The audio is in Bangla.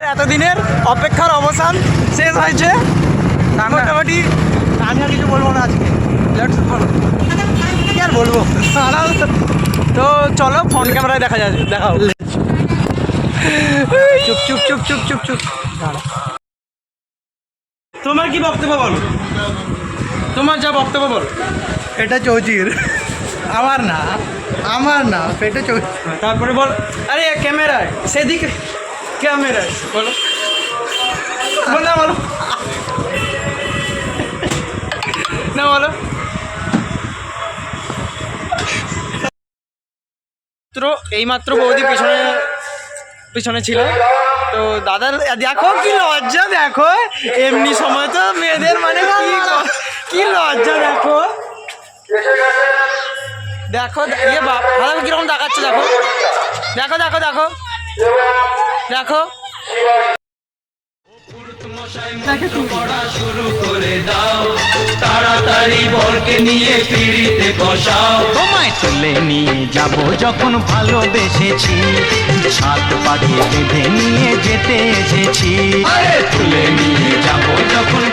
এতদিনের অপেক্ষার অবসান শেষ হয়েছে। মোটামুটি আমি আর কিছু বলবো না আজকে, কি আর বলবো। তো চলো ফোন ক্যামেরায় দেখা যাচ্ছে, দেখাও। চুপ চুপ চুপ চুপ চুপ চুপ। তোমার কি বক্তব্য বলো, তোমার যা বক্তব্য বলো। এটা চৌচির, আমার না পেটে চৌচির। তারপরে বল, আরে ক্যামেরায় সেদিকে, ক্যামেরায় বলো, বলো বলো না বলো। এইমাত্র বৌদি পিছনে পিছনে ছিল, তো দাদার দেখো কি লজ্জা, দেখো এমনি সময় তো মেয়েদের মানে কি লজ্জা, দেখো দেখো ইয়ে বাপ ভালো কিরকম দেখাচ্ছে, দেখো দেখো দেখো দেখো দেখো। পড়া শুরু করে দাও, তাড়াতাড়ি বরকে নিয়ে পিড়িতে বসাও। তোমায় তুলে নিয়ে যাব যখন ভালোবেসেছি, সাত পাকে বেঁধে নিয়ে যেতে এসেছি। তুলে নিয়ে যাব যখন